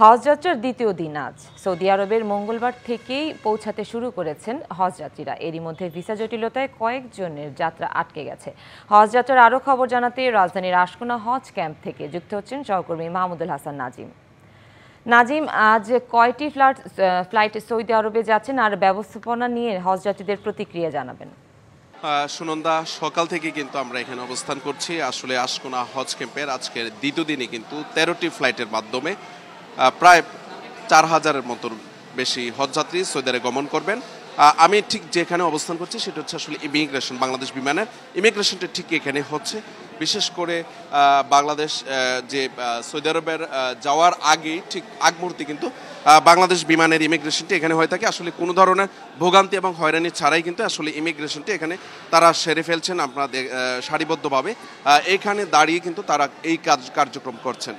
হজযাত্রার দ্বিতীয় দিন আজ সৌদি আরবের মঙ্গলবার থেকেই পৌঁছাতে শুরু করেছেন হজযাত্রীরা। এরই মধ্যে ভিসা জটিলতায় কয়েকজনের যাত্রা আটকে গেছে। হজযাত্রার আরও খবর জানাতে রাজধানীর আশকোনা হজ ক্যাম্প থেকে যুক্ত হচ্ছেন সহকর্মী মাহমুদুল হাসান নাজিম। নাজিম, আজ কয়টি ফ্লাইট সৌদি আরবে যাচ্ছেন আর ব্যবস্থাপনা নিয়ে হজযাত্রীদের প্রতিক্রিয়া জানাবেন? সুনন্দা, সকাল থেকে কিন্তু আমরা এখানে অবস্থান করছি। আসলে আশকোনা হজ ক্যাম্পের আজকের দ্বিতীয় দিনে কিন্তু 13টি ফ্লাইটের মাধ্যমে প্রায় 4000-এর মতো বেশি হজযাত্রী সৌদি আরবে গমন করবেন। আমি ঠিক যেখানে অবস্থান করছি সেটা হচ্ছে আসলে ইমিগ্রেশন, বাংলাদেশ বিমানের ইমিগ্রেশনটা ঠিক এখানে হচ্ছে। বিশেষ করে বাংলাদেশ যে সৌদি আরবের যাওয়ার আগে ঠিক আগ মুহূর্তে কিন্তু বাংলাদেশ বিমানের ইমিগ্রেশনটি এখানে হয়ে থাকে। আসলে কোনো ধরনের ভোগান্তি এবং হয়রানি ছাড়াই কিন্তু আসলে ইমিগ্রেশনটি এখানে তারা সেরে ফেলছেন আপনাদের সারিবদ্ধভাবে। এখানে দাঁড়িয়ে কিন্তু তারা এই কার্যক্রম করছেন।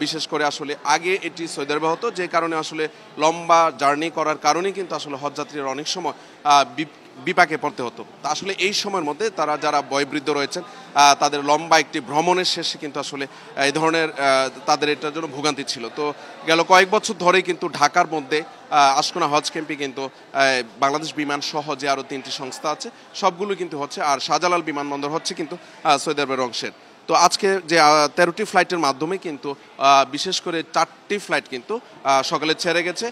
বিশেষ করে আসলে আগে এটি সৌদি আরবে হতো, যে কারণে আসলে লম্বা জার্নি করার কারণে কিন্তু আসলে হজযাত্রীরা অনেক সময় বিপাকে পড়তে হতো। তা আসলে এই সময়ের মধ্যে তারা যারা বয়োবৃদ্ধ রয়েছেন তাদের লম্বা একটি ভ্রমণের শেষে কিন্তু আসলে এই ধরনের তাদের এটার জন্য ভোগান্তি ছিল। তো গেল কয়েক বছর ধরেই কিন্তু ঢাকার মধ্যে আশকোনা হজ ক্যাম্পে কিন্তু বাংলাদেশ বিমান সহ যে আরও 3টি সংস্থা আছে সবগুলো কিন্তু হচ্ছে, আর শাহজালাল বিমানবন্দর হচ্ছে কিন্তু সৌদি আরবের অংশের। তো আজকে যে 13টি ফ্লাইটের মাধ্যমে কিন্তু বিশেষ করে 4টি ফ্লাইট কিন্তু সকালে ছেড়ে গেছে।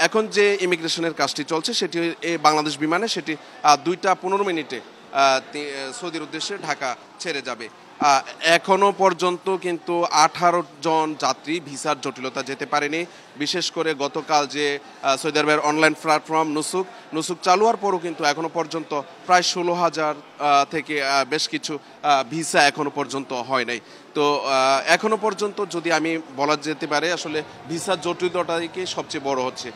এখন যে ইমিগ্রেশনের কাজটি চলছে সেটি বাংলাদেশ বিমানে সেটি 2:15 সৌদির উদ্দেশ্যে ঢাকা ছেড়ে যাবে। এখনো পর্যন্ত কিন্তু 18 জন যাত্রী ভিসার জটিলতা যেতে পারেনি। বিশেষ করে গতকাল যে সৌদি আরবের অনলাইন প্ল্যাটফর্ম নুসুক চালু হওয়ার পরও কিন্তু এখনো পর্যন্ত প্রায় 16,000 থেকে বেশ কিছু ভিসা এখনো পর্যন্ত হয় নাই। তো এখনো পর্যন্ত যদি আমি বলা যেতে পারে আসলে ভিসার জটিলতাকে সবচেয়ে বড় হচ্ছে।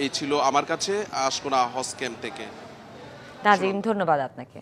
এই ছিল আমার কাছে আশকোনা হজ ক্যাম্প থেকে। নাজিম, ধন্যবাদ আপনাকে।